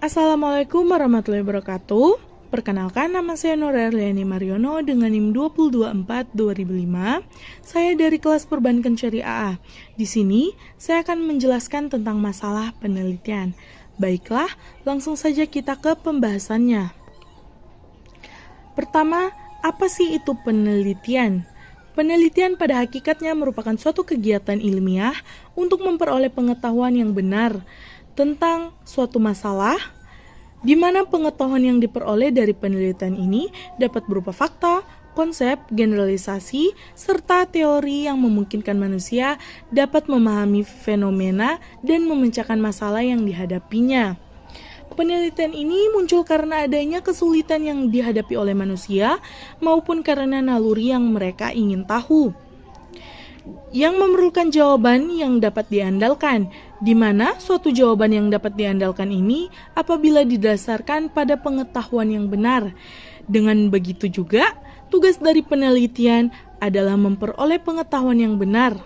Assalamualaikum warahmatullahi wabarakatuh. Perkenalkan, nama saya Nora Erliani Mariono dengan NIM 224-2005. Saya dari kelas Perbankan Syariah AA. Di sini, saya akan menjelaskan tentang masalah penelitian. Baiklah, langsung saja kita ke pembahasannya. Pertama, apa sih itu penelitian? Penelitian pada hakikatnya merupakan suatu kegiatan ilmiah untuk memperoleh pengetahuan yang benar tentang suatu masalah, di mana pengetahuan yang diperoleh dari penelitian ini dapat berupa fakta, konsep, generalisasi, serta teori yang memungkinkan manusia dapat memahami fenomena dan memecahkan masalah yang dihadapinya. Penelitian ini muncul karena adanya kesulitan yang dihadapi oleh manusia maupun karena naluri yang mereka ingin tahu, yang memerlukan jawaban yang dapat diandalkan, di mana suatu jawaban yang dapat diandalkan ini apabila didasarkan pada pengetahuan yang benar. Dengan begitu juga, tugas dari penelitian adalah memperoleh pengetahuan yang benar.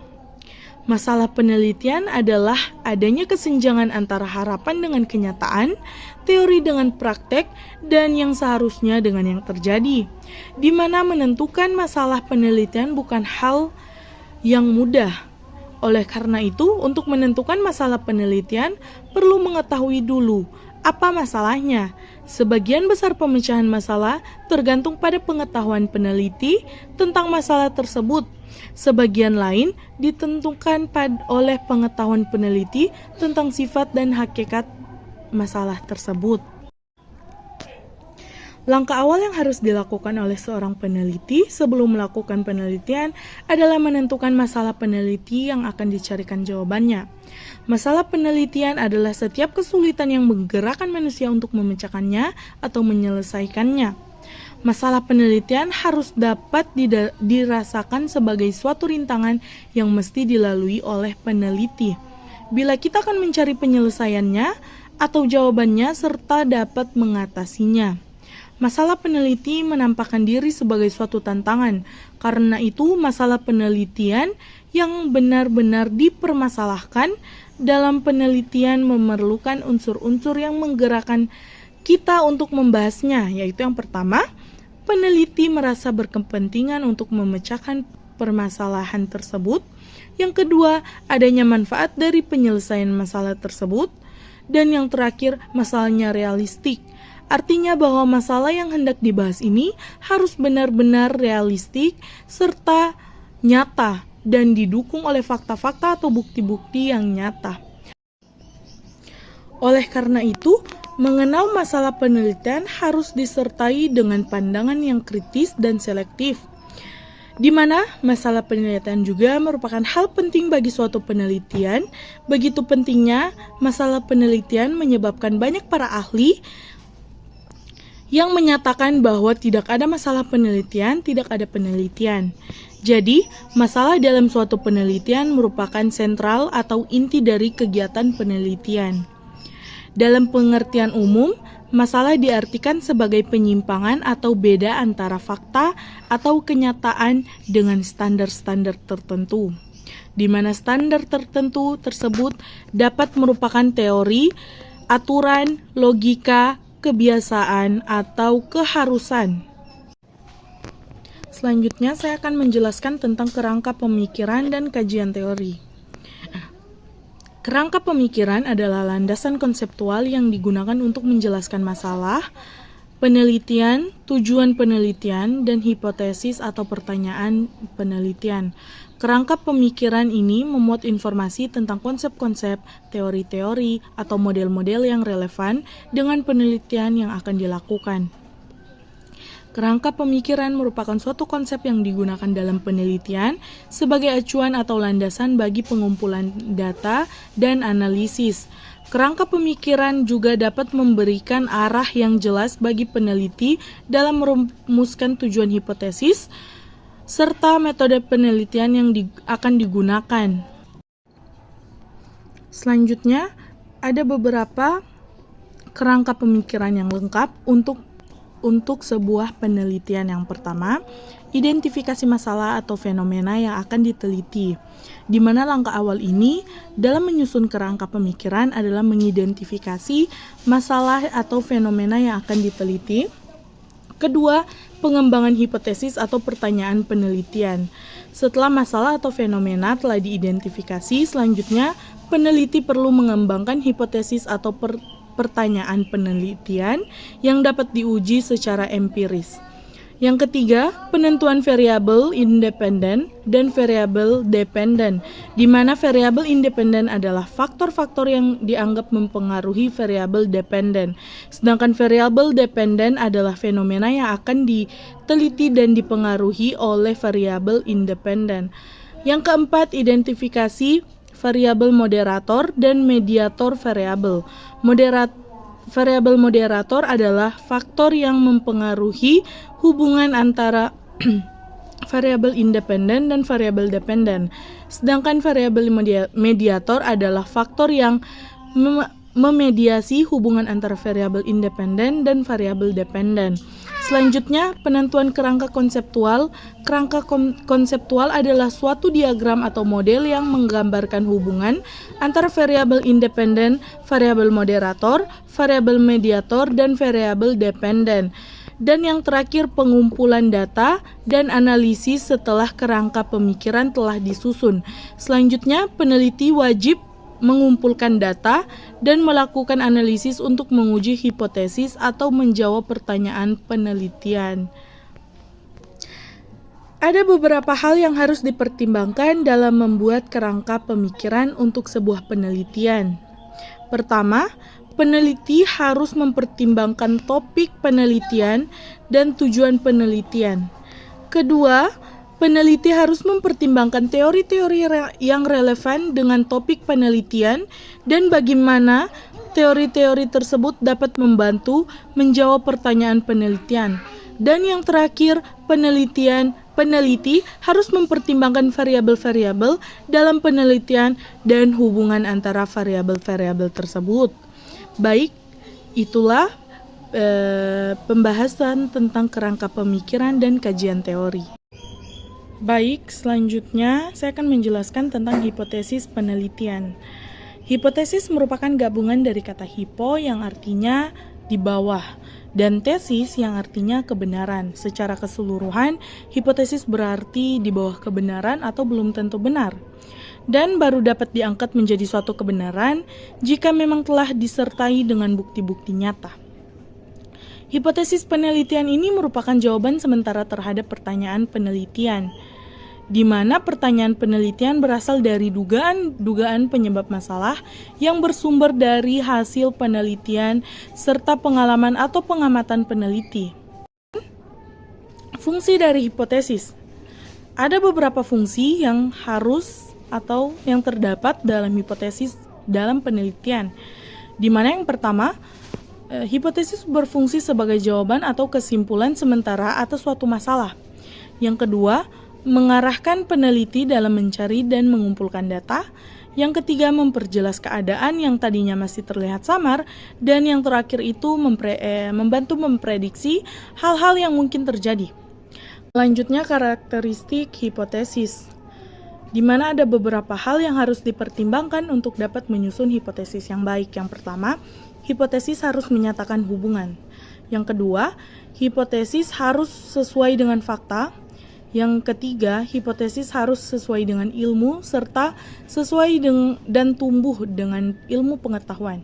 Masalah penelitian adalah adanya kesenjangan antara harapan dengan kenyataan, teori dengan praktek, dan yang seharusnya dengan yang terjadi, di mana menentukan masalah penelitian bukan hal yang mudah. Oleh karena itu, untuk menentukan masalah penelitian, perlu mengetahui dulu apa masalahnya. Sebagian besar pemecahan masalah tergantung pada pengetahuan peneliti tentang masalah tersebut. Sebagian lain ditentukan oleh pengetahuan peneliti tentang sifat dan hakikat masalah tersebut. Langkah awal yang harus dilakukan oleh seorang peneliti sebelum melakukan penelitian adalah menentukan masalah peneliti yang akan dicarikan jawabannya. Masalah penelitian adalah setiap kesulitan yang menggerakkan manusia untuk memecahkannya atau menyelesaikannya. Masalah penelitian harus dapat dirasakan sebagai suatu rintangan yang mesti dilalui oleh peneliti. Bila kita akan mencari penyelesaiannya atau jawabannya serta dapat mengatasinya. Masalah peneliti menampakkan diri sebagai suatu tantangan. Karena itu, masalah penelitian yang benar-benar dipermasalahkan dalam penelitian memerlukan unsur-unsur yang menggerakkan kita untuk membahasnya, yaitu yang pertama, peneliti merasa berkepentingan untuk memecahkan permasalahan tersebut. Yang kedua, adanya manfaat dari penyelesaian masalah tersebut. Dan yang terakhir, masalahnya realistik. Artinya bahwa masalah yang hendak dibahas ini harus benar-benar realistik serta nyata dan didukung oleh fakta-fakta atau bukti-bukti yang nyata. Oleh karena itu, mengenal masalah penelitian harus disertai dengan pandangan yang kritis dan selektif, di mana masalah penelitian juga merupakan hal penting bagi suatu penelitian. Begitu pentingnya, masalah penelitian menyebabkan banyak para ahli yang menyatakan bahwa tidak ada masalah penelitian, tidak ada penelitian. Jadi, masalah dalam suatu penelitian merupakan sentral atau inti dari kegiatan penelitian. Dalam pengertian umum, masalah diartikan sebagai penyimpangan atau beda antara fakta atau kenyataan dengan standar-standar tertentu, di mana standar tertentu tersebut dapat merupakan teori, aturan, logika, kebiasaan, atau keharusan. Selanjutnya, saya akan menjelaskan tentang kerangka pemikiran dan kajian teori. Kerangka pemikiran adalah landasan konseptual yang digunakan untuk menjelaskan masalah, penelitian, tujuan penelitian, dan hipotesis atau pertanyaan penelitian. Kerangka pemikiran ini memuat informasi tentang konsep-konsep, teori-teori, atau model-model yang relevan dengan penelitian yang akan dilakukan. Kerangka pemikiran merupakan suatu konsep yang digunakan dalam penelitian sebagai acuan atau landasan bagi pengumpulan data dan analisis. Kerangka pemikiran juga dapat memberikan arah yang jelas bagi peneliti dalam merumuskan tujuan hipotesis serta metode penelitian yang akan digunakan. Selanjutnya, ada beberapa kerangka pemikiran yang lengkap untuk sebuah penelitian. Yang pertama, identifikasi masalah atau fenomena yang akan diteliti. Di mana langkah awal ini dalam menyusun kerangka pemikiran adalah mengidentifikasi masalah atau fenomena yang akan diteliti. Kedua, pengembangan hipotesis atau pertanyaan penelitian. Setelah masalah atau fenomena telah diidentifikasi, selanjutnya peneliti perlu mengembangkan hipotesis atau pertanyaan penelitian yang dapat diuji secara empiris. Yang ketiga, penentuan variabel independen dan variabel dependen, di mana variabel independen adalah faktor-faktor yang dianggap mempengaruhi variabel dependen, sedangkan variabel dependen adalah fenomena yang akan diteliti dan dipengaruhi oleh variabel independen. Yang keempat, identifikasi variabel moderator dan mediator variabel. Variabel moderator adalah faktor yang mempengaruhi hubungan antara variabel independen dan variabel dependen. Sedangkan variabel mediator adalah faktor yang memediasi hubungan antara variabel independen dan variabel dependen. Selanjutnya, penentuan kerangka konseptual. Kerangka konseptual adalah suatu diagram atau model yang menggambarkan hubungan antara variabel independen, variabel moderator, variabel mediator, dan variabel dependen. Dan yang terakhir, pengumpulan data dan analisis setelah kerangka pemikiran telah disusun. Selanjutnya, peneliti wajib mengumpulkan data dan melakukan analisis untuk menguji hipotesis atau menjawab pertanyaan penelitian. Ada beberapa hal yang harus dipertimbangkan dalam membuat kerangka pemikiran untuk sebuah penelitian. Pertama, peneliti harus mempertimbangkan topik penelitian dan tujuan penelitian. Kedua, peneliti harus mempertimbangkan teori-teori yang relevan dengan topik penelitian dan bagaimana teori-teori tersebut dapat membantu menjawab pertanyaan penelitian. Dan yang terakhir, peneliti harus mempertimbangkan variabel-variabel dalam penelitian dan hubungan antara variabel-variabel tersebut. Baik, itulah pembahasan tentang kerangka pemikiran dan kajian teori. Baik, selanjutnya saya akan menjelaskan tentang hipotesis penelitian. Hipotesis merupakan gabungan dari kata hipo yang artinya di bawah dan tesis yang artinya kebenaran. Secara keseluruhan, hipotesis berarti di bawah kebenaran atau belum tentu benar, dan baru dapat diangkat menjadi suatu kebenaran jika memang telah disertai dengan bukti-bukti nyata. Hipotesis penelitian ini merupakan jawaban sementara terhadap pertanyaan penelitian, di mana pertanyaan penelitian berasal dari dugaan penyebab masalah yang bersumber dari hasil penelitian serta pengalaman atau pengamatan peneliti. Fungsi dari hipotesis. Ada beberapa fungsi yang harus atau yang terdapat dalam hipotesis dalam penelitian, di mana yang pertama, hipotesis berfungsi sebagai jawaban atau kesimpulan sementara atas suatu masalah. Yang kedua, mengarahkan peneliti dalam mencari dan mengumpulkan data. Yang ketiga, memperjelas keadaan yang tadinya masih terlihat samar. Dan yang terakhir itu membantu memprediksi hal-hal yang mungkin terjadi. Selanjutnya, karakteristik hipotesis, di mana ada beberapa hal yang harus dipertimbangkan untuk dapat menyusun hipotesis yang baik. Yang pertama, hipotesis harus menyatakan hubungan. Yang kedua, hipotesis harus sesuai dengan fakta. Yang ketiga, hipotesis harus sesuai dengan ilmu serta sesuai dan tumbuh dengan ilmu pengetahuan.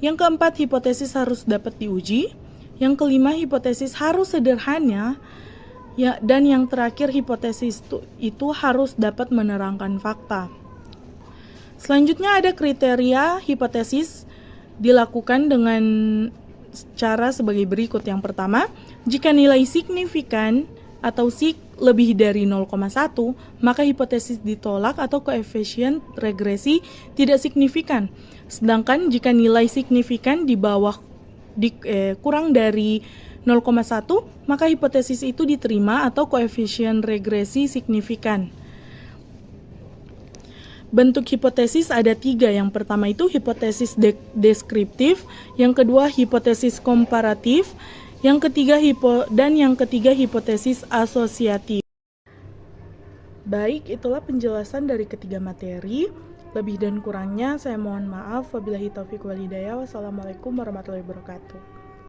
Yang keempat, hipotesis harus dapat diuji. Yang kelima, hipotesis harus sederhana. Dan yang terakhir, hipotesis itu harus dapat menerangkan fakta. Selanjutnya ada kriteria hipotesis dilakukan dengan cara sebagai berikut. Yang pertama, jika nilai signifikan atau sig lebih dari 0,1, maka hipotesis ditolak atau koefisien regresi tidak signifikan. Sedangkan jika nilai signifikan di bawah kurang dari 0,1, maka hipotesis itu diterima atau koefisien regresi signifikan. Bentuk hipotesis ada 3. Yang pertama itu hipotesis deskriptif, yang kedua hipotesis komparatif, yang ketiga hipotesis asosiatif. Baik, itulah penjelasan dari ketiga materi. Lebih dan kurangnya saya mohon maaf. Wabillahi taufiq wal hidayah. Wassalamualaikum warahmatullahi wabarakatuh.